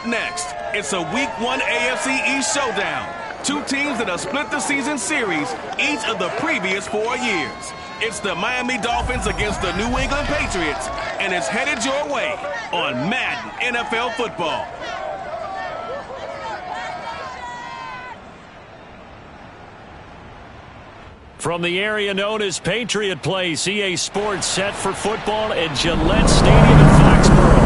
Up next, it's a Week 1 AFC East showdown. Two teams that have split the season series each of the previous 4 years. It's the Miami Dolphins against the New England Patriots, and it's headed your way on Madden NFL Football. From the area known as Patriot Place, EA Sports set for football at Gillette Stadium in Foxborough.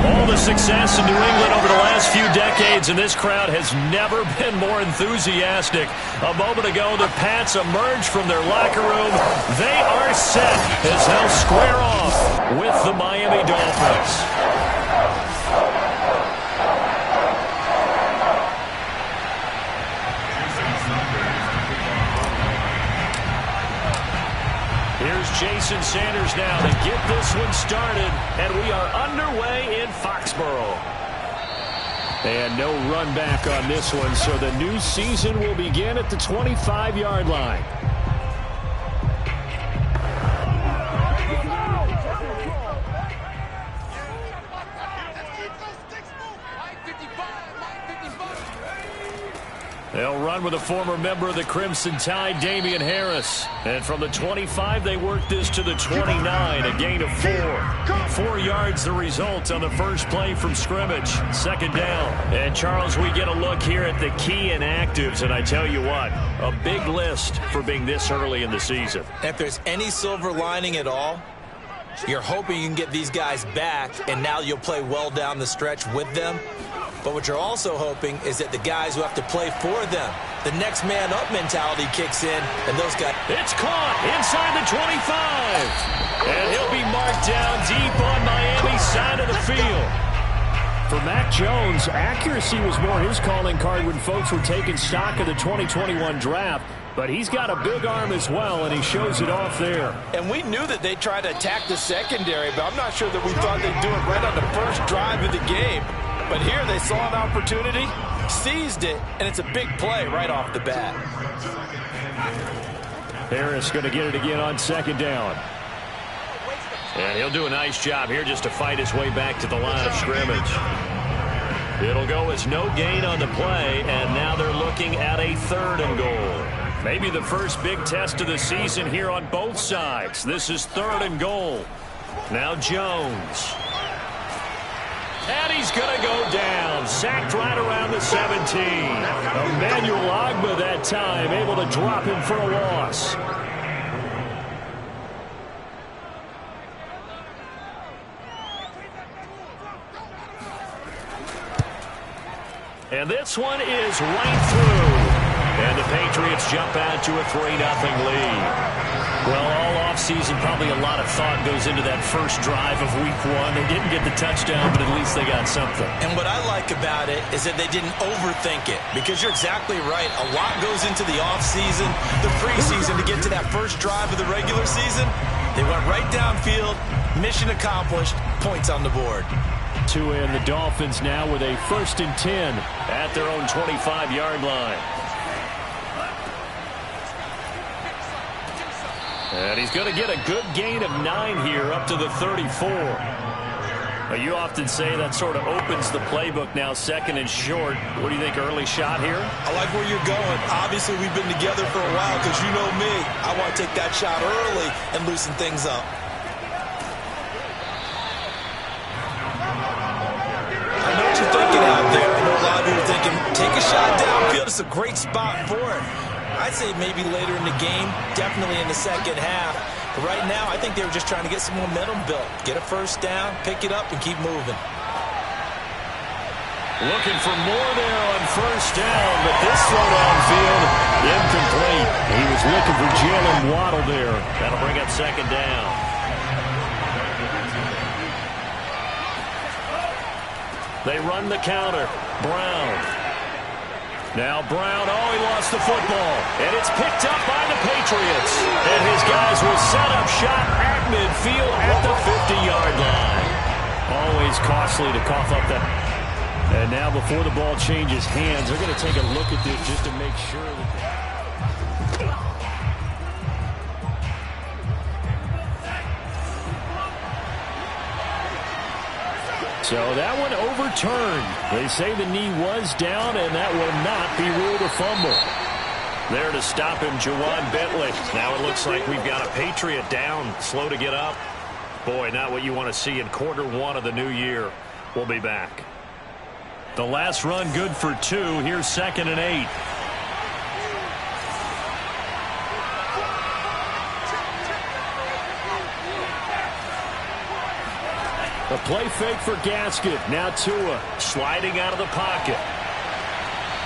All the success in New England over the last few decades, and this crowd has never been more enthusiastic. A moment ago, the Pats emerged from their locker room. They are set as they'll square off with the Miami Dolphins. Here's Jason Sanders now to get this one started, and we are underway in Foxborough. And no run back on this one, so the new season will begin at the 25-yard line. They'll run with a former member of the Crimson Tide, Damian Harris. And from the 25, they work this to the 29, a gain of 4. 4 yards the result on the first play from scrimmage. Second down. And, Charles, we get a look here at the key inactives, and I tell you what, a big list for being this early in the season. If there's any silver lining at all, you're hoping you can get these guys back, and now you'll play well down the stretch with them. But what you're also hoping is that the guys who have to play for them, the next man up mentality kicks in, and those guys... It's caught inside the 25. And he'll be marked down deep on Miami's side of the field. For Mac Jones, accuracy was more his calling card when folks were taking stock of the 2021 draft. But he's got a big arm as well, and he shows it off there. And we knew that they'd try to attack the secondary, but I'm not sure that we thought they'd do it right on the first drive of the game. But here they saw an opportunity, seized it, and it's a big play right off the bat. Harris going to get it again on second down. And he'll do a nice job here just to fight his way back to the line of scrimmage. It'll go as no gain on the play, and now they're looking at a 3rd and goal. Maybe the first big test of the season here on both sides. This is 3rd and goal. Now Jones. And he's going to go down. Sacked right around the 17. Emmanuel Ogbah that time, able to drop him for a loss. And this one is right through. And the Patriots jump out to a 3-0 lead. Well, all offseason, probably a lot of thought goes into that first drive of Week 1. They didn't get the touchdown, but at least they got something. And what I like about it is that they didn't overthink it, because you're exactly right. A lot goes into the offseason, the preseason, to get to that first drive of the regular season. They went right downfield, mission accomplished, points on the board. Tua and the Dolphins now with a 1st and 10 at their own 25-yard line. And he's going to get a good gain of 9 here up to the 34. You often say that sort of opens the playbook now, 2nd and short. What do you think, early shot here? I like where you're going. Obviously, we've been together for a while, because you know me. I want to take that shot early and loosen things up. I know what you're thinking out there. I know a lot of you are thinking, take a shot downfield. It's a great spot for it. I'd say maybe later in the game, definitely in the second half. But right now, I think they were just trying to get some momentum built. Get a first down, pick it up, and keep moving. Looking for more there on first down, but this throw downfield, incomplete. He was looking for Jalen Waddle there. That'll bring up second down. They run the counter. Brown. Now Brown, he lost the football. And it's picked up by the Patriots. And his guys will set up shop at midfield at the 50-yard line. Always costly to cough up that. And now before the ball changes hands, they're going to take a look at this just to make sure that... So that one overturned. They say the knee was down, and that will not be ruled a fumble. There to stop him, Juwan Bentley. Now it looks like we've got a Patriot down, slow to get up. Boy, not what you want to see in quarter one of the new year. We'll be back. The last run good for 2. Here's 2nd and 8. A play fake for Gaskin. Now Tua sliding out of the pocket.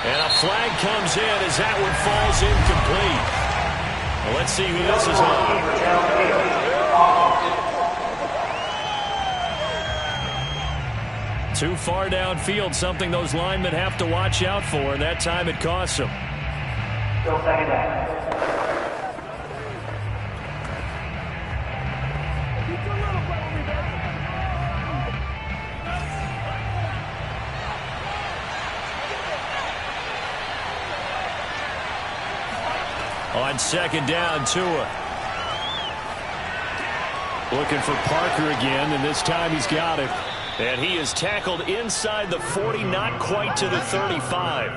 And a flag comes in as that one falls incomplete. Well, let's see who this is on. Too far downfield, something those linemen have to watch out for, and that time it costs them. Still 2nd down. On 2nd down, Tua. Looking for Parker again, and this time he's got it. And he is tackled inside the 40, not quite to the 35.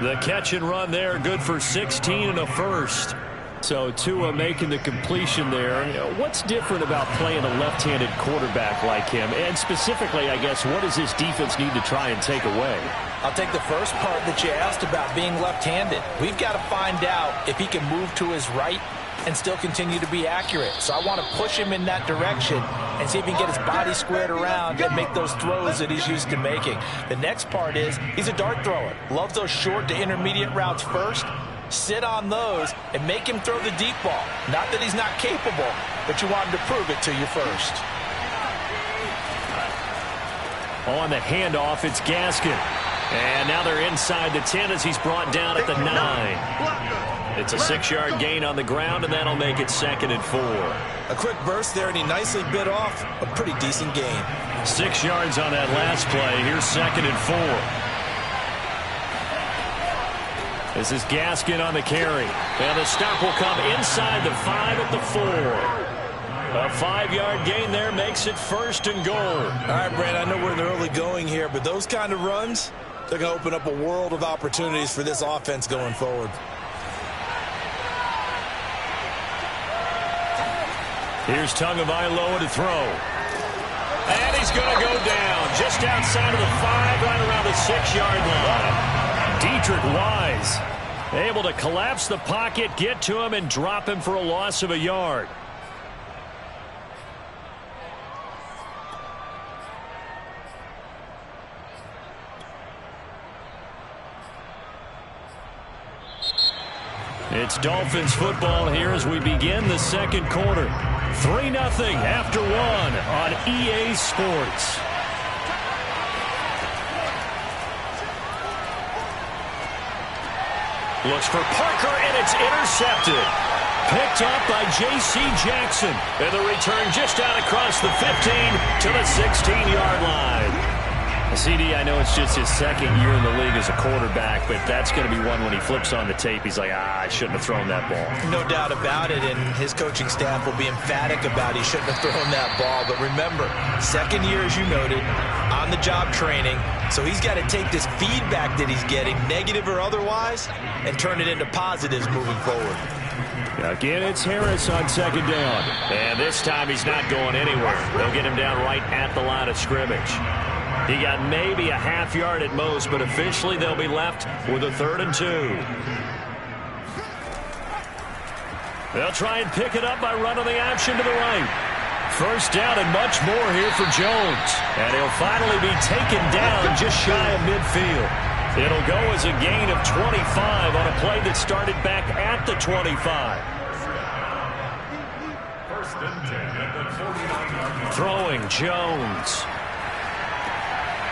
The catch and run there, good for 16 and a first. So Tua making the completion there. What's different about playing a left-handed quarterback like him? And specifically, I guess, what does this defense need to try and take away? I'll take the first part that you asked about being left-handed. We've got to find out if he can move to his right and still continue to be accurate. So I want to push him in that direction and see if he can get his body squared around and make those throws that he's used to making. The next part is he's a dart thrower. Loves those short to intermediate routes first. Sit on those and make him throw the deep ball. Not that he's not capable, but you want him to prove it to you first. On the handoff, it's Gaskin. And now they're inside the 10 as he's brought down at the 9. It's a 6-yard gain on the ground, and that'll make it 2nd and 4. A quick burst there, and he nicely bit off a pretty decent gain. 6 yards on that last play. Here's 2nd and 4. This is Gaskin on the carry. And the stop will come inside the 5 at the 4. A 5-yard gain there makes it 1st and goal. All right, Brand, I know we're in the early going here, but those kind of runs, they're going to open up a world of opportunities for this offense going forward. Here's Tagovailoa to throw. And he's going to go down just outside of the 5, right around the 6-yard line. Dietrich Wise able to collapse the pocket, get to him, and drop him for a loss of a yard. It's Dolphins football here as we begin the second quarter. 3-0 after 1 on EA Sports. Looks for Parker, and it's intercepted. Picked up by J.C. Jackson. And the return just out across the 15 to the 16-yard line. CD, I know it's just his 2nd year in the league as a quarterback, but that's going to be one when he flips on the tape. He's like, I shouldn't have thrown that ball. No doubt about it, and his coaching staff will be emphatic about he shouldn't have thrown that ball. But remember, 2nd year, as you noted, on-the-job training, so he's got to take this feedback that he's getting, negative or otherwise, and turn it into positives moving forward. Again, it's Harris on 2nd down. And this time he's not going anywhere. They'll get him down right at the line of scrimmage. He got maybe a half yard at most, but officially they'll be left with a 3rd and 2. They'll try and pick it up by running the option to the right. 1st down and much more here for Jones. And he'll finally be taken down just shy of midfield. It'll go as a gain of 25 on a play that started back at the 25. 1st and 10 at the 49-yard line. Throwing Jones.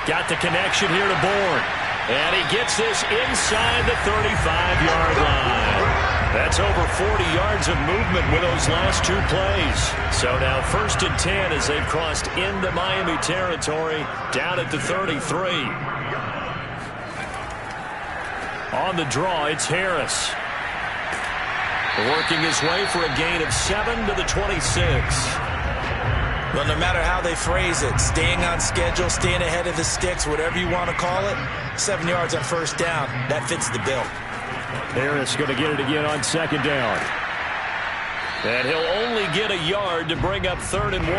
Got the connection here to Bourne. And he gets this inside the 35-yard line. That's over 40 yards of movement with those last 2 plays. So now 1st and 10 as they've crossed into Miami territory down at the 33. On the draw, it's Harris. Working his way for a gain of 7 to the 26. Well, no matter how they phrase it, staying on schedule, staying ahead of the sticks, whatever you want to call it, 7 yards on first down, that fits the bill. Harris going to get it again on second down. And he'll only get a yard to bring up 3rd and 1.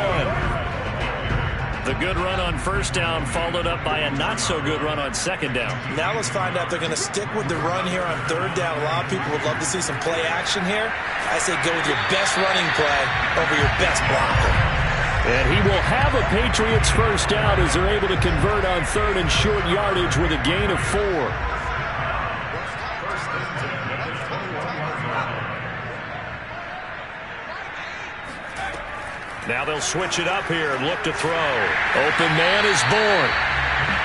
The good run on first down followed up by a not-so-good run on second down. Now let's find out if they're going to stick with the run here on 3rd down. A lot of people would love to see some play action here. I say go with your best running play over your best blocker. And he will have a Patriots first down as they're able to convert on 3rd and short yardage with a gain of 4. Now they'll switch it up here and look to throw. Open man is born.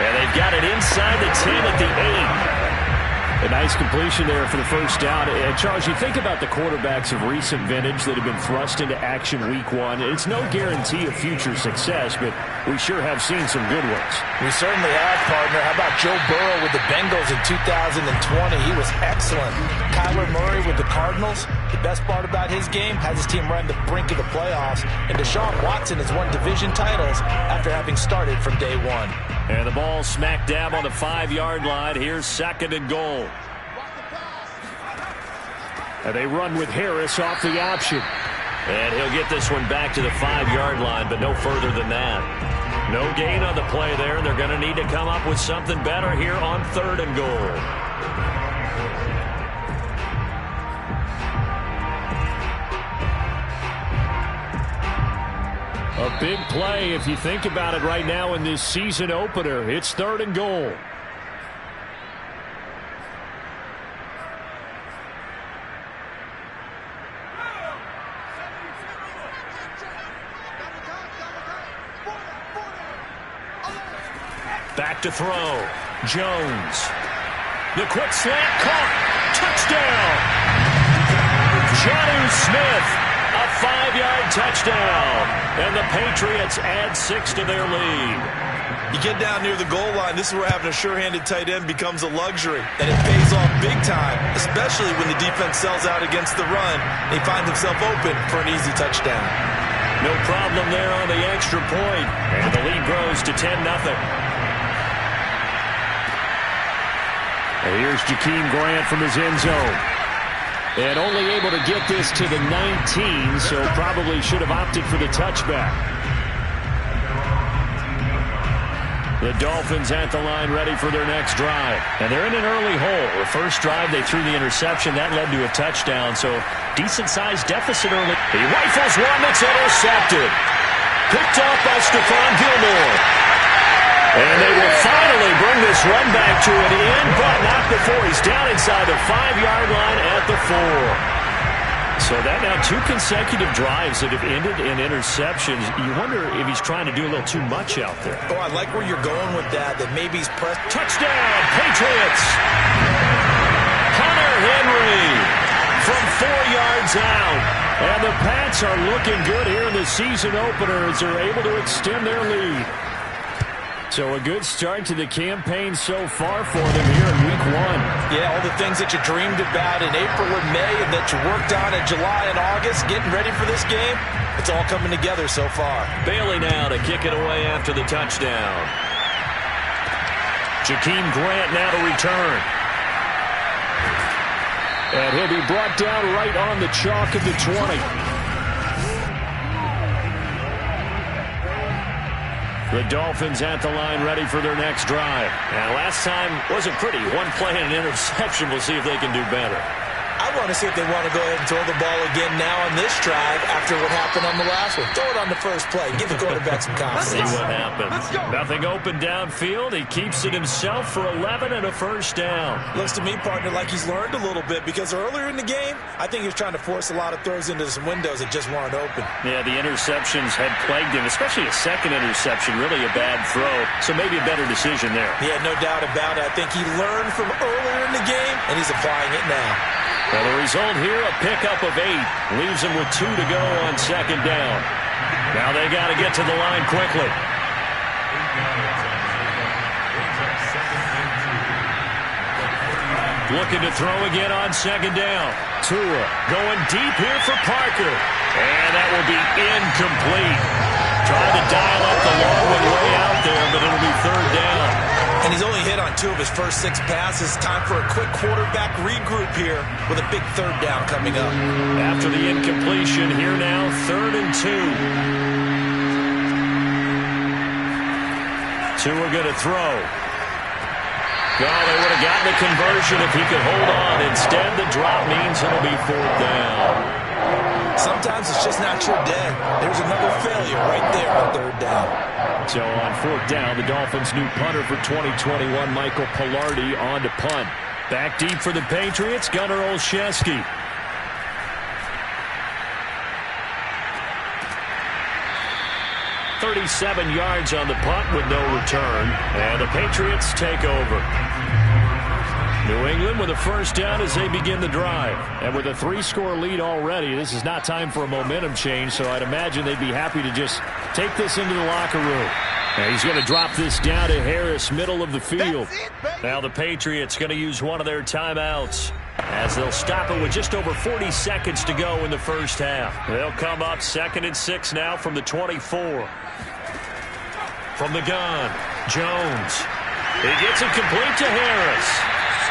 And they've got it inside the 10 at the 8. A nice completion there for the first down. And Charles, you think about the quarterbacks of recent vintage that have been thrust into action week 1. It's no guarantee of future success, but we sure have seen some good ones. We certainly have, partner. How about Joe Burrow with the Bengals in 2020? He was excellent. Kyler Murray with the Cardinals. The best part about his game has his team right on the brink of the playoffs. And Deshaun Watson has won division titles after having started from day 1. And the ball smack dab on the 5-yard line. Here's 2nd and goal. And they run with Harris off the option. And he'll get this one back to the 5-yard line, but no further than that. No gain on the play there, and they're going to need to come up with something better here on 3rd and goal. A big play if you think about it right now in this season opener. It's 3rd and goal. Back to throw. Jones. The quick slant caught. Touchdown. Jonnu Smith. A 5-yard touchdown. And the Patriots add 6 to their lead. You get down near the goal line, this is where having a sure-handed tight end becomes a luxury. And it pays off big time, especially when the defense sells out against the run. He finds himself open for an easy touchdown. No problem there on the extra point. And the lead grows to 10-0. And here's Jakeem Grant from his end zone. And only able to get this to the 19, so probably should have opted for the touchback. The Dolphins at the line ready for their next drive. And they're in an early hole. The first drive, they threw the interception. That led to a touchdown, so decent-sized deficit early. He rifles one that's intercepted. Picked off by Stephon Gilmore. And they will finally bring this run back to an end, but not before he's down inside the 5-yard line at the 4. So that now 2 consecutive drives that have ended in interceptions. You wonder if he's trying to do a little too much out there. Oh, I like where you're going with that maybe he's pressed. Touchdown, Patriots! Hunter Henry from 4 yards out. And the Pats are looking good here in the season opener as they're able to extend their lead. So a good start to the campaign so far for them here in week 1. Yeah, all the things that you dreamed about in April and May and that you worked on in July and August, getting ready for this game, it's all coming together so far. Bailey now to kick it away after the touchdown. Jakeem Grant now to return. And he'll be brought down right on the chalk of the 20. The Dolphins at the line ready for their next drive. And last time wasn't pretty. 1 play and an interception. We'll see if they can do better. I want to see if they want to go ahead and throw the ball again now on this drive after what happened on the last one. Throw it on the first play. Give the quarterback some confidence. See what happens. Nothing open downfield. He keeps it himself for 11 and a first down. Looks to me, partner, like he's learned a little bit because earlier in the game, I think he was trying to force a lot of throws into some windows that just weren't open. Yeah, the interceptions had plagued him, especially a second interception. Really a bad throw. So maybe a better decision there. Yeah, no doubt about it. I think he learned from earlier in the game, and he's applying it now. Well, the result here, a pickup of 8. Leaves them with 2 to go on second down. Now they got to get to the line quickly. Looking to throw again on second down. Tua going deep here for Parker. And that will be incomplete. Tried to dial up the long one way out there, but it'll be third down. And he's only hit on 2 of his first 6 passes. Time for a quick quarterback regroup here with a big third down coming up. After the incompletion, here now, 3rd and 2. Tua going to throw. Well, they would have gotten the conversion if he could hold on. Instead, the drop means it'll be 4th down. Sometimes it's just not your day. There's another failure right there on 3rd down. So on 4th down, the Dolphins' new punter for 2021, Michael Pilardi, on to punt. Back deep for the Patriots, Gunnar Olszewski. .37 yards on the punt with no return. And the Patriots take over. New England with a first down as they begin the drive. And with a 3-score lead already, this is not time for a momentum change, so I'd imagine they'd be happy to just take this into the locker room. And he's going to drop this down to Harris, middle of the field. Now the Patriots going to use one of their timeouts as they'll stop it with just over 40 seconds to go in the first half. They'll come up 2nd and 6 now from the 24. From the gun, Jones. He gets it complete to Harris.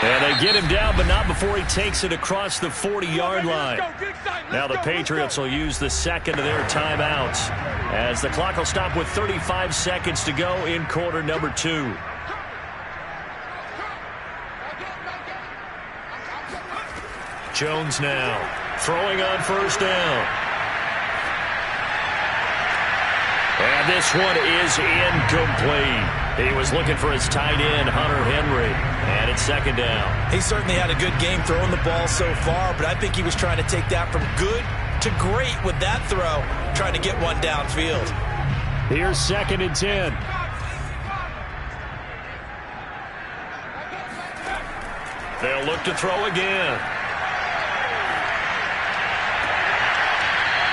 And they get him down, but not before he takes it across the 40-yard line. Now the Patriots will use the second of their timeouts as the clock will stop with 35 seconds to go in quarter number 2. Jones now throwing on first down. And this one is incomplete. He was looking for his tight end, Hunter Henry. And it's 2nd down. He certainly had a good game throwing the ball so far, but I think he was trying to take that from good to great with that throw, trying to get one downfield. Here's 2nd and 10. They'll look to throw again.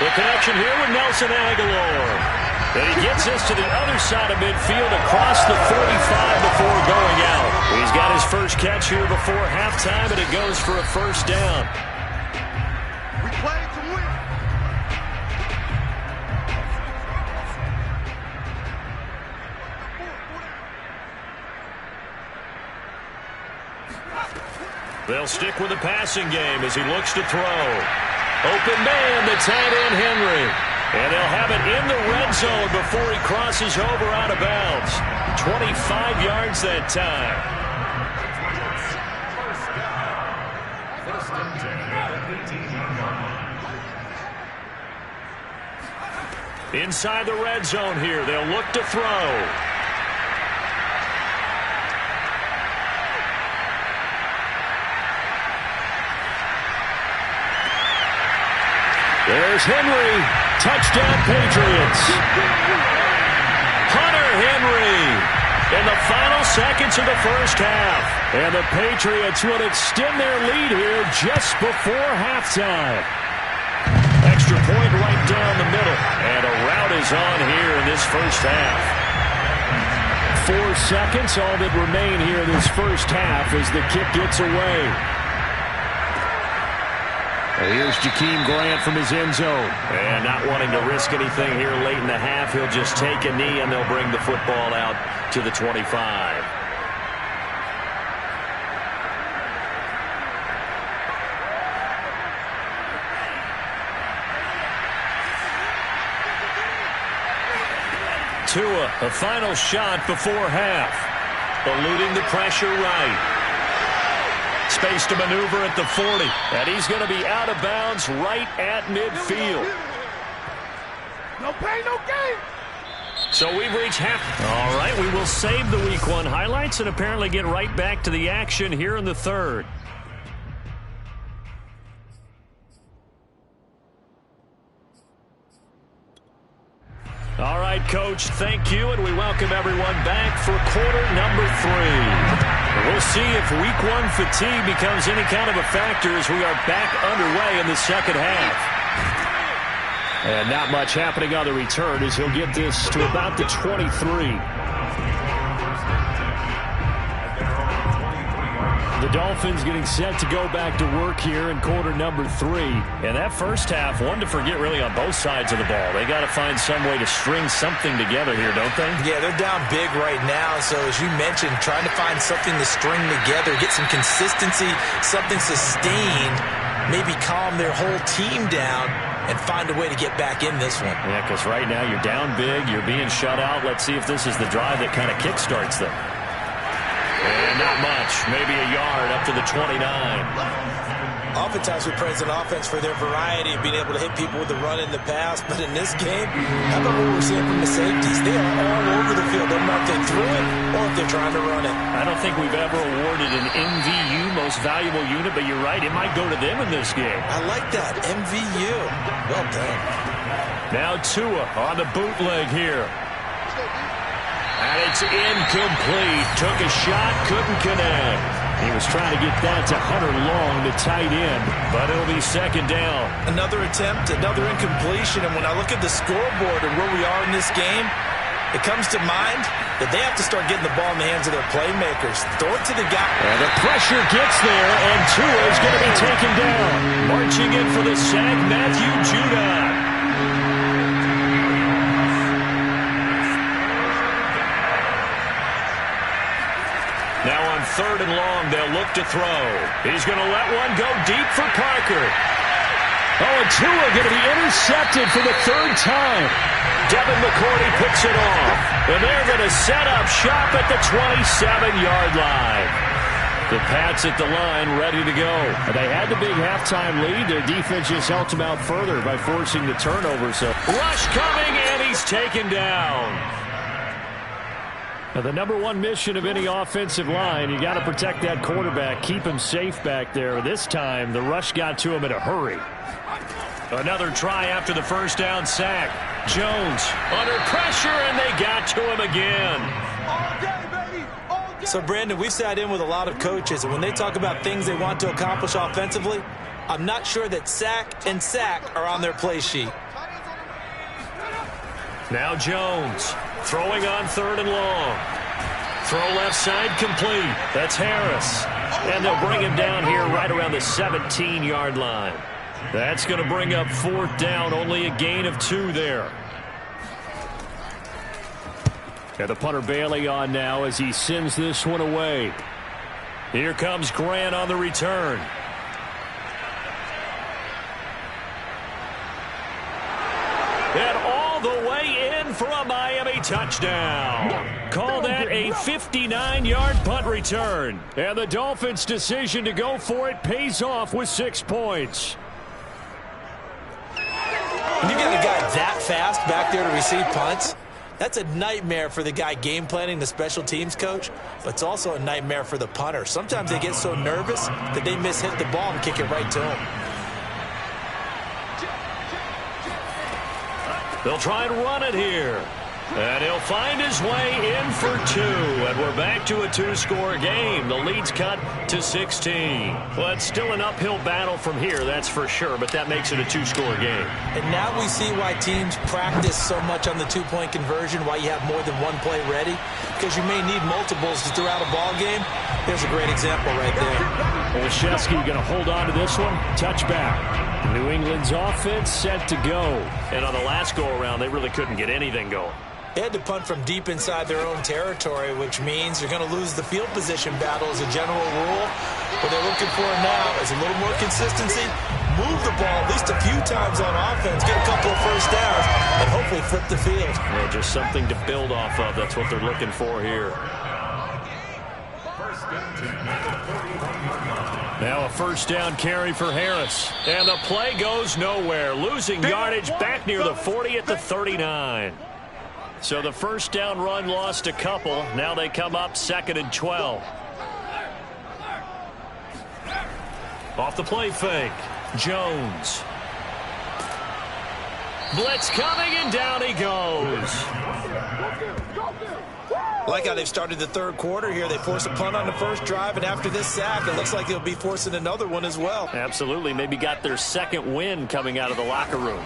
The connection here with Nelson Aguilar. And he gets this to the other side of midfield across the 45 before going out. He's got his first catch here before halftime, and it goes for a first down. We play to win. They'll stick with the passing game as he looks to throw. Open man, the tight end Henry. And they'll have it in the red zone before he crosses over out of bounds. 25 yards that time. Inside the red zone here, they'll look to throw. There's Henry. Touchdown, Patriots. Hunter Henry in the final seconds of the first half. And the Patriots will extend their lead here just before halftime. Extra point right down the middle. And a rout is on here in this first half. 4 seconds, all that remain here in this first half as the kick gets away. Here's Jakeem Grant from his end zone. And not wanting to risk anything here late in the half, he'll just take a knee and they'll bring the football out to the 25. Tua, a final shot before half. Eluding the pressure right. Space to maneuver at the 40. And he's going to be out of bounds right at midfield. No pain, no gain. So we've reached half. All right, we will save the Week 1 highlights and apparently get right back to the action here in the third. All right, Coach, thank you, and we welcome everyone back for quarter number 3. We'll see if Week 1 fatigue becomes any kind of a factor as we are back underway in the second half. And not much happening on the return as he'll get this to about the 23. The The Dolphins getting set to go back to work here in quarter number 3. And that first half, one to forget really on both sides of the ball. They got to find some way to string something together here, don't they? Yeah, they're down big right now. So as you mentioned, trying to find something to string together, get some consistency, something sustained, maybe calm their whole team down and find a way to get back in this one. Yeah, because right now you're down big, you're being shut out. Let's see if this is the drive that kind of kickstarts them. And not much, maybe a yard up to the 29. Oftentimes we praise an offense for their variety of being able to hit people with the run in the pass, but in this game, how about what we're seeing from the safeties? They are all over the field. They don't know if they threw it or if they're trying to run it. I don't think we've ever awarded an MVU, most valuable unit, but you're right, it might go to them in this game. I like that, MVU. Well done. Now Tua on the bootleg here. And it's incomplete. Took a shot, couldn't connect. He was trying to get that to Hunter Long, the tight end, but it'll be second down. Another attempt, another incompletion, and when I look at the scoreboard and where we are in this game, it comes to mind that they have to start getting the ball in the hands of their playmakers. Throw it to the guy. And the pressure gets there, and Tua is going to be taken down. Marching in for the sack, Matthew Judon. Now on third and long, they'll look to throw. He's going to let one go deep for Parker. Oh, and Tua going to be intercepted for the third time. Devin McCourty picks it off. And they're going to set up shop at the 27-yard line. The Pats at the line ready to go. They had the big halftime lead. Their defense just helped them out further by forcing the turnover. So rush coming, and he's taken down. Now, the number one mission of any offensive line, you got to protect that quarterback, keep him safe back there. This time, the rush got to him in a hurry. Another try after the first down sack. Jones under pressure, and they got to him again. All day, baby. All day. So, Brandon, we've sat in with a lot of coaches, and when they talk about things they want to accomplish offensively, I'm not sure that sack and sack are on their play sheet. Now Jones throwing on third and long. Throw left side complete. That's Harris. And they'll bring him down here right around the 17-yard line. That's going to bring up fourth down. Only a gain of 2 there. And the punter Bailey on now as he sends this one away. Here comes Grant on the return. And all the way in for a Miami touchdown. Call that a 59-yard punt return. And the Dolphins' decision to go for it pays off with 6 points. When you get a guy that fast back there to receive punts, that's a nightmare for the guy game planning, the special teams coach, but it's also a nightmare for the punter. Sometimes they get so nervous that they mishit the ball and kick it right to him. They'll try and run it here. And he'll find his way in for 2. And we're back to a 2-score game. The lead's cut to 16. Well, it's still an uphill battle from here, that's for sure, but that makes it a 2-score game. And now we see why teams practice so much on the 2-point conversion, why you have more than one play ready, because you may need multiples to throw out a ball game. There's a great example right there. Olszewski going to hold on to this one. Touchback. New England's offense set to go. And on the last go-around, they really couldn't get anything going. They had to punt from deep inside their own territory, which means you're going to lose the field position battle as a general rule. What they're looking for now is a little more consistency, move the ball at least a few times on offense, get a couple of first downs, and hopefully flip the field. Yeah, just something to build off of. That's what they're looking for here. Now a first down carry for Harris. And the play goes nowhere. Losing yardage back near the 40 at the 39. So the first down run lost a couple. Now they come up 2nd and 12. Off the play fake. Jones. Blitz coming, and down he goes. Like how they've started the third quarter here. They force a punt on the first drive, and after this sack, it looks like they'll be forcing another one as well. Absolutely. Maybe got their second win coming out of the locker room.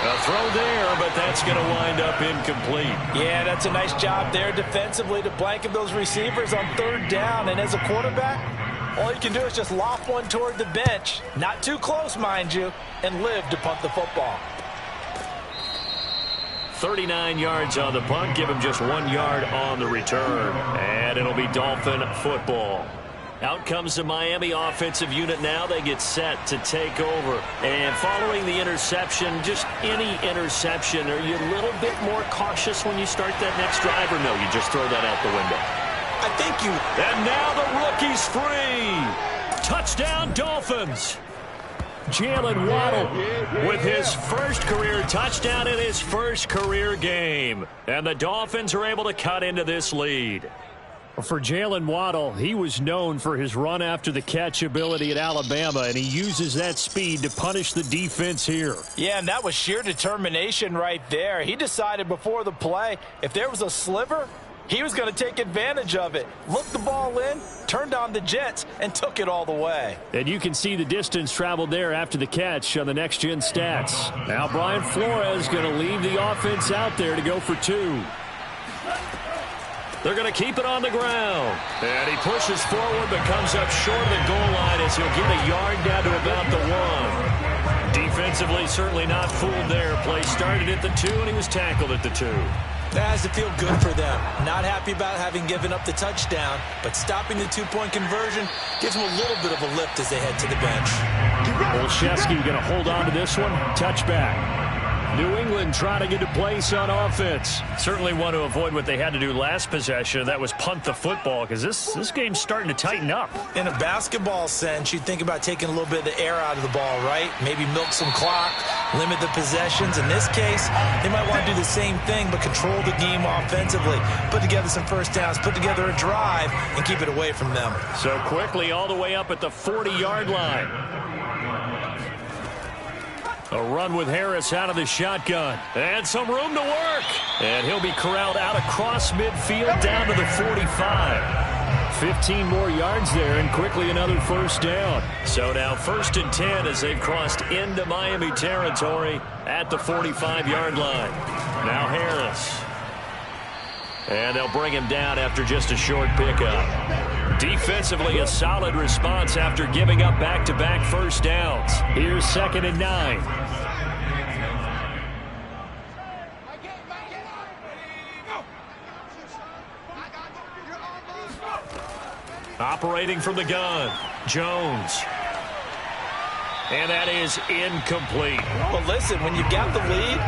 A throw there, but that's going to wind up incomplete. Yeah, that's a nice job there defensively to blanket those receivers on third down. And as a quarterback, all you can do is just loft one toward the bench. Not too close, mind you, and live to punt the football. 39 yards on the punt. Give him just 1 yard on the return. And it'll be Dolphin football. Out comes the Miami offensive unit now. They get set to take over. And following the interception, just any interception, are you a little bit more cautious when you start that next drive, or no, you just throw that out the window? I think you... And now the rookie's free. Touchdown, Dolphins. Jalen Waddle with his first career touchdown in his first career game. And the Dolphins are able to cut into this lead. For Jalen Waddle, he was known for his run-after-the-catch ability at Alabama, and he uses that speed to punish the defense here. Yeah, and that was sheer determination right there. He decided before the play, if there was a sliver, he was going to take advantage of it. Looked the ball in, turned on the jets, and took it all the way. And you can see the distance traveled there after the catch on the next-gen stats. Now Brian Flores going to leave the offense out there to go for 2. They're going to keep it on the ground. And he pushes forward but comes up short of the goal line as he'll get a yard down to about the 1. Defensively, certainly not fooled there. Play started at the 2, and he was tackled at the 2. That has to feel good for them. Not happy about having given up the touchdown, but stopping the 2-point conversion gives them a little bit of a lift as they head to the bench. Olszewski going to hold on to this one. Touchback. New England trying to get a place on offense. Certainly want to avoid what they had to do last possession. That was punt the football, because this game's starting to tighten up. In a basketball sense, you'd think about taking a little bit of the air out of the ball, right? Maybe milk some clock, limit the possessions. In this case, they might want to do the same thing, but control the game offensively. Put together some first downs, put together a drive, and keep it away from them. So quickly all the way up at the 40-yard line. A run with Harris out of the shotgun. And some room to work. And he'll be corralled out across midfield down to the 45. 15 more yards there, and quickly another first down. So now 1st and 10 as they've crossed into Miami territory at the 45-yard line. Now Harris. And they'll bring him down after just a short pickup. Defensively, a solid response after giving up back-to-back first downs. Here's 2nd and 9. Operating from the gun, Jones. And that is incomplete. Well, listen, when you've got the lead,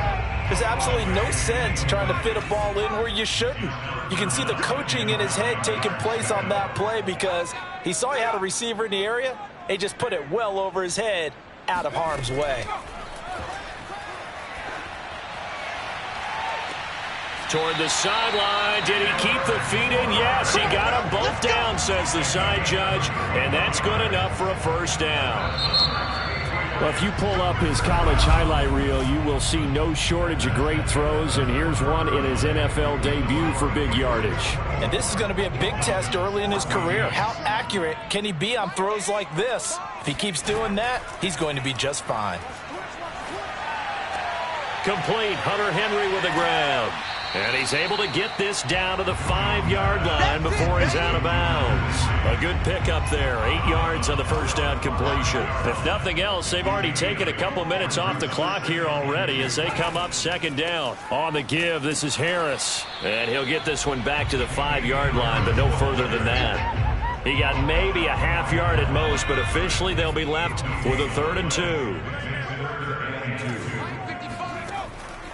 there's absolutely no sense trying to fit a ball in where you shouldn't. You can see the coaching in his head taking place on that play because he saw he had a receiver in the area. He just put it well over his head, out of harm's way. Toward the sideline. Did he keep the feet in? Yes, he got them both down, says the side judge. And that's good enough for a first down. Well, if you pull up his college highlight reel, you will see no shortage of great throws, and here's one in his NFL debut for big yardage. And this is going to be a big test early in his career. How accurate can he be on throws like this? If he keeps doing that, he's going to be just fine. Complete. Hunter Henry with the grab. And he's able to get this down to the 5-yard line before he's out of bounds. A good pickup there. 8 yards on the first down completion. If nothing else, they've already taken a couple minutes off the clock here already as they come up 2nd down. On the give, this is Harris. And he'll get this one back to the 5-yard line, but no further than that. He got maybe a half yard at most, but officially they'll be left with a 3rd and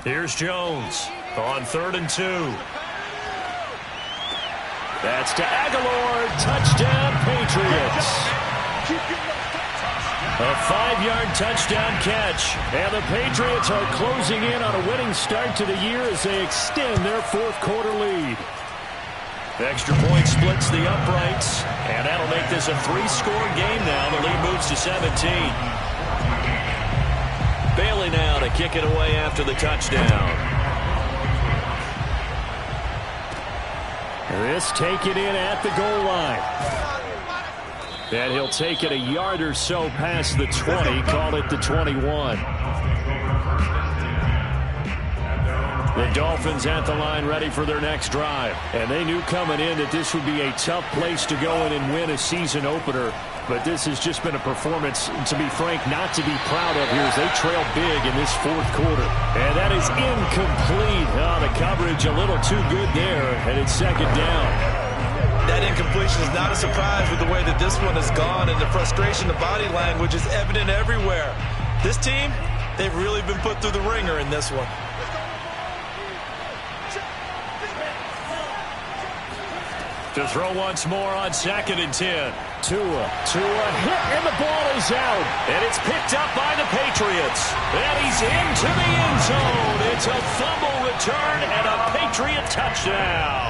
2. Here's Jones. On 3rd and 2. That's to Aguilar. Touchdown, Patriots. A 5-yard touchdown catch. And the Patriots are closing in on a winning start to the year as they extend their 4th quarter lead. Extra point splits the uprights. And that'll make this a 3-score game now. The lead moves to 17. Bailey now to kick it away after the touchdown. This taken in at the goal line. And he'll take it a yard or so past the 20, call it the 21. The Dolphins at the line ready for their next drive. And they knew coming in that this would be a tough place to go in and win a season opener. But this has just been a performance, to be frank, not to be proud of here as they trail big in this fourth quarter. And that is incomplete. Oh, the coverage a little too good there, and it's second down. That incompletion is not a surprise with the way that this one has gone, and the frustration, the body language is evident everywhere. This team, they've really been put through the ringer in this one. To throw once more on 2nd and 10. Tua hit, and the ball is out. And it's picked up by the Patriots. And he's into the end zone. It's a fumble return and a Patriot touchdown.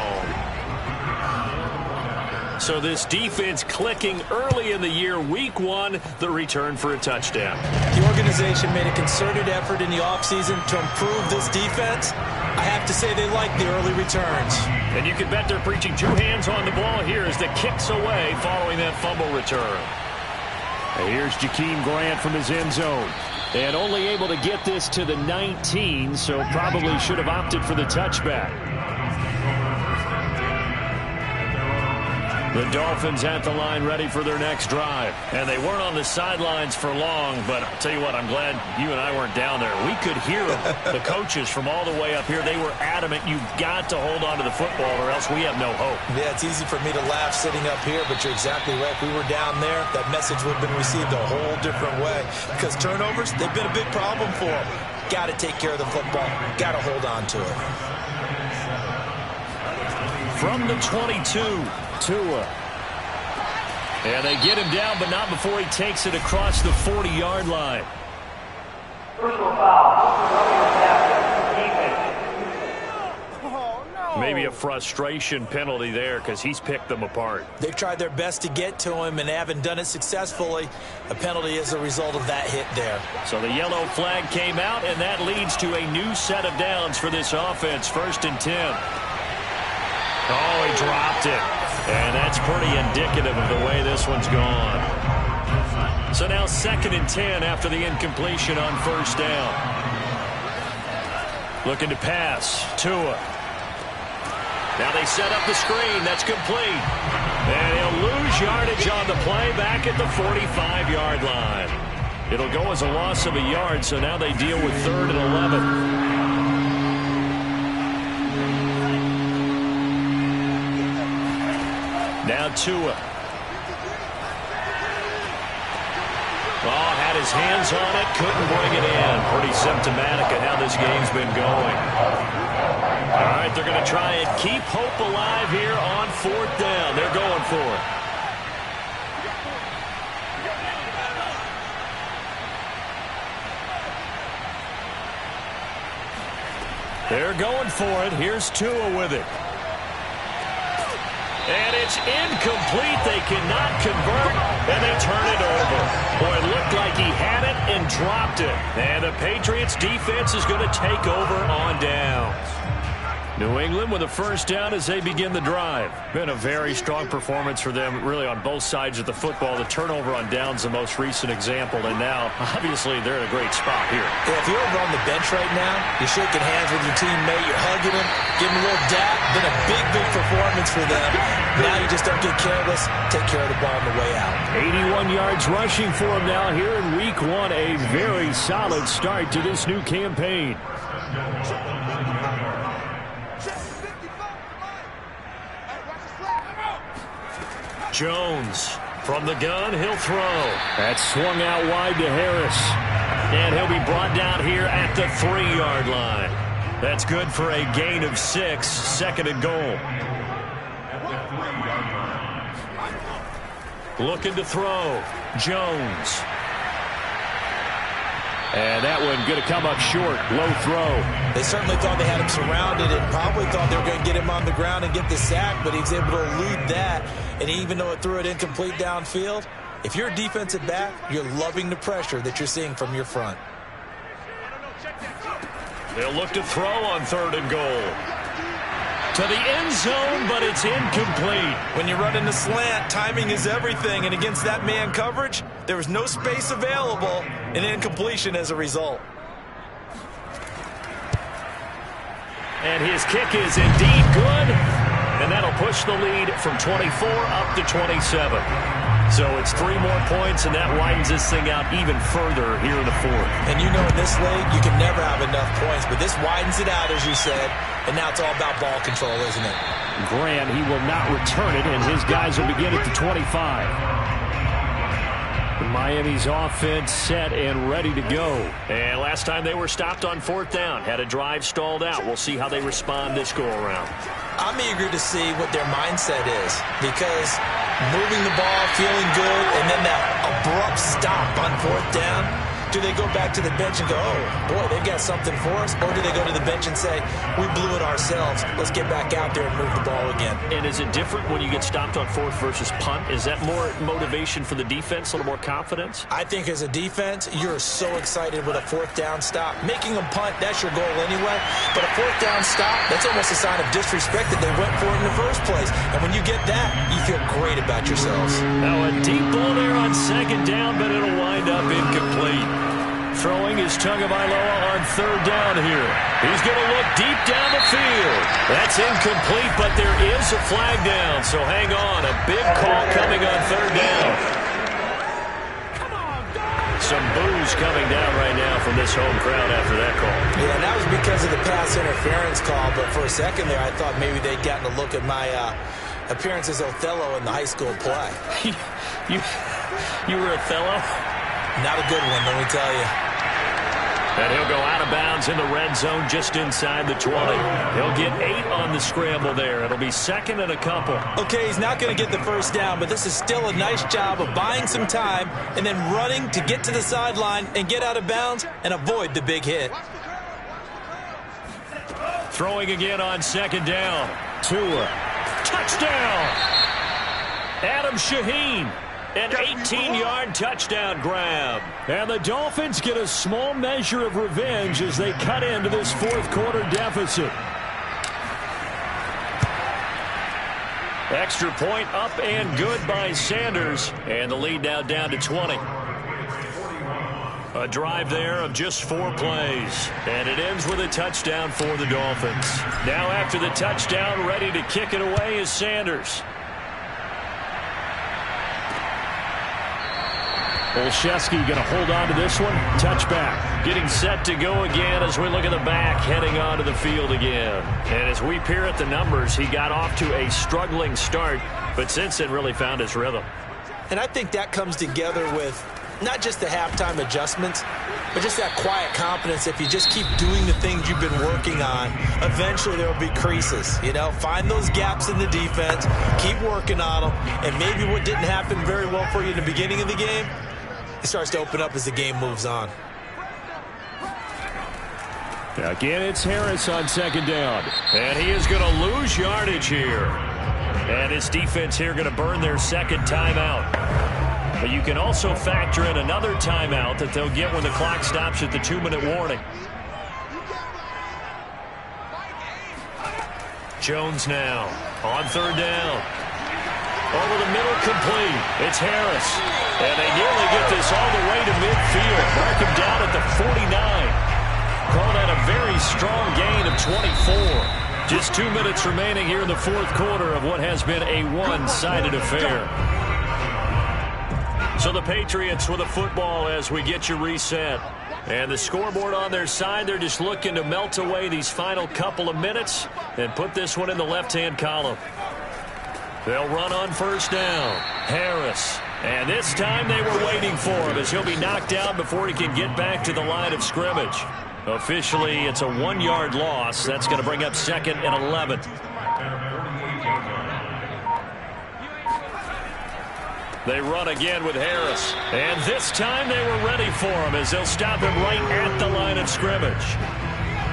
So this defense clicking early in the year, week 1, the return for a touchdown. The organization made a concerted effort in the offseason to improve this defense. I have to say they like the early returns. And you can bet they're preaching 2 hands on the ball here as the kicks away following that fumble return. And here's Jakeem Grant from his end zone. And only able to get this to the 19, so probably should have opted for the touchback. The Dolphins at the line ready for their next drive. And they weren't on the sidelines for long, but I'll tell you what, I'm glad you and I weren't down there. We could hear them. The coaches from all the way up here, they were adamant, you've got to hold on to the football or else we have no hope. Yeah, it's easy for me to laugh sitting up here, but you're exactly right. If we were down there, that message would have been received a whole different way. Because turnovers, they've been a big problem for them. Got to take care of the football. Got to hold on to it. From the 22. Tua. And they get him down, but not before he takes it across the 40-yard line. Personal foul. Maybe a frustration penalty there because he's picked them apart. They've tried their best to get to him and haven't done it successfully. A penalty is a result of that hit there. So the yellow flag came out, and that leads to a new set of downs for this offense. 1st and 10. Oh, he dropped it. And that's pretty indicative of the way this one's gone. So now 2nd and 10 after the incompletion on 1st down. Looking to pass. Tua. Now they set up the screen. That's complete. And he'll lose yardage on the play back at the 45-yard line. It'll go as a loss of a yard, so now they deal with 3rd and 11. Now Tua. Oh, had his hands on it, couldn't bring it in. Pretty symptomatic of how this game's been going. All right, they're going to try and keep hope alive here on 4th down. They're going for it. They're going for it. Here's Tua with it. And it's incomplete. They cannot convert, and they turn it over. Boy, it looked like he had it and dropped it. And the Patriots defense is going to take over on downs. New England with a 1st down as they begin the drive. Been a very strong performance for them, really, on both sides of the football. The turnover on downs, the most recent example, and now, obviously, they're in a great spot here. Yeah, if you're over on the bench right now, you're shaking hands with your teammate, you're hugging him, giving him a little dap. Been a big, big performance for them. Now you just don't get careless. Take care of the ball on the way out. 81 yards rushing for him now here in week 1. A very solid start to this new campaign. Jones from the gun, he'll throw. That's swung out wide to Harris. And he'll be brought down here at the 3-yard line. That's good for a gain of 6, 2nd and goal. Looking to throw. Jones. And that one going to come up short. Low throw. They certainly thought they had him surrounded and probably thought they were going to get him on the ground and get the sack, but he was able to elude that. And even though it threw it incomplete downfield, if you're a defensive back, you're loving the pressure that you're seeing from your front. They'll look to throw on 3rd and goal. To the end zone, but it's incomplete. When you're running the slant, timing is everything. And against that man coverage, there was no space available, and incompletion as a result. And his kick is indeed good. And that'll push the lead from 24 up to 27. So it's 3 more points, and that widens this thing out even further here in the fourth. And you know in this league, you can never have enough points, but this widens it out, as you said, and now it's all about ball control, isn't it? Grant, he will not return it, and his guys will begin at the 25. Miami's offense set and ready to go. And last time they were stopped on 4th down, had a drive stalled out. We'll see how they respond this go-around. I'm eager to see what their mindset is, because moving the ball, feeling good, and then that abrupt stop on 4th down, do they go back to the bench and go, oh, boy, they've got something for us? Or do they go to the bench and say, we blew it ourselves, let's get back out there and move the ball again? And is it different when you get stopped on 4th versus punt? Is that more motivation for the defense, a little more confidence? I think as a defense, you're so excited with a 4th down stop. Making them punt, that's your goal anyway. But a 4th down stop, that's almost a sign of disrespect that they went for it in the first place. And when you get that, you feel great about yourselves. Now a deep ball there on 2nd down, but it'll wind up incomplete. Throwing is Tagovailoa on 3rd down here. He's going to look deep down the field. That's incomplete, but there is a flag down, so hang on. A big call coming on 3rd down. Some boos coming down right now from this home crowd after that call. Yeah, and that was because of the pass interference call, but for a second there I thought maybe they'd gotten a look at my appearance as Othello in the high school play. You were Othello? Not a good one, let me tell you. And he'll go out of bounds in the red zone just inside the 20. He'll get 8 on the scramble there. It'll be 2nd and a couple. Okay, he's not going to get the first down, but this is still a nice job of buying some time and then running to get to the sideline and get out of bounds and avoid the big hit. Throwing again on 2nd down. Tua. Touchdown! Adam Shaheen. An 18-yard touchdown grab. And the Dolphins get a small measure of revenge as they cut into this 4th quarter deficit. Extra point up and good by Sanders. And the lead now down to 20. A drive there of just 4 plays. And it ends with a touchdown for the Dolphins. Now after the touchdown, ready to kick it away is Sanders. Olszewski going to hold on to this one. Touchback. Getting set to go again as we look at the back, heading onto the field again. And as we peer at the numbers, he got off to a struggling start, but since then really found his rhythm. And I think that comes together with not just the halftime adjustments, but just that quiet confidence. If you just keep doing the things you've been working on, eventually there will be creases. You know, find those gaps in the defense, keep working on them, and maybe what didn't happen very well for you in the beginning of the game, it starts to open up as the game moves on. Again, it's Harris on 2nd down. And he is going to lose yardage here. And this defense here going to burn their 2nd timeout. But you can also factor in another timeout that they'll get when the clock stops at the 2-minute warning. Jones now on 3rd down. Over the middle, complete. It's Harris. And they nearly get this all the way to midfield. Mark him down at the 49. Call that a very strong gain of 24. Just 2 minutes remaining here in the 4th quarter of what has been a one-sided affair. So the Patriots with a football as we get you reset. And the scoreboard on their side, they're just looking to melt away these final couple of minutes and put this one in the left-hand column. They'll run on 1st down. Harris. And this time they were waiting for him as he'll be knocked down before he can get back to the line of scrimmage. Officially, it's a 1-yard loss. That's going to bring up 2nd and 11. They run again with Harris. And this time they were ready for him as they'll stop him right at the line of scrimmage.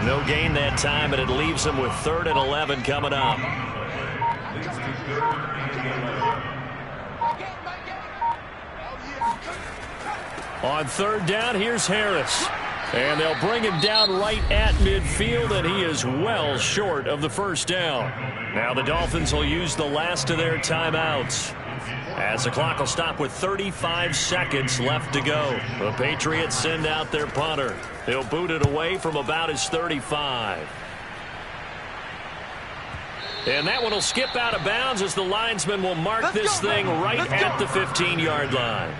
No gain that time, and it leaves them with 3rd and 11 coming up. On 3rd down, here's Harris. And they'll bring him down right at midfield, and he is well short of the 1st down. Now the Dolphins will use the last of their timeouts, as the clock will stop with 35 seconds left to go. The Patriots send out their punter. He'll boot it away from about his 35. And that one will skip out of bounds as the linesman will mark this thing right at the 15-yard line.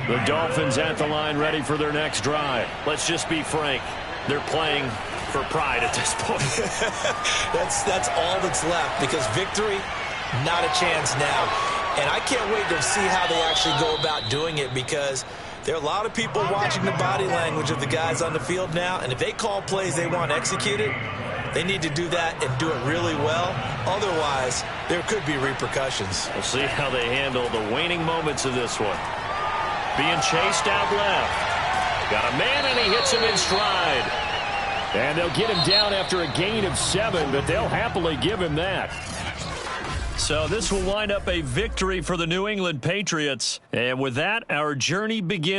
The Dolphins at the line ready for their next drive. Let's just be frank. They're playing for pride at this point. That's all that's left, because victory, not a chance now. And I can't wait to see how they actually go about doing it, because there are a lot of people watching the body language of the guys on the field now, and if they call plays they want executed, they need to do that and do it really well. Otherwise, there could be repercussions. We'll see how they handle the waning moments of this one. Being chased out left. Got a man, and he hits him in stride. And they'll get him down after a gain of 7, but they'll happily give him that. So this will wind up a victory for the New England Patriots. And with that, our journey begins.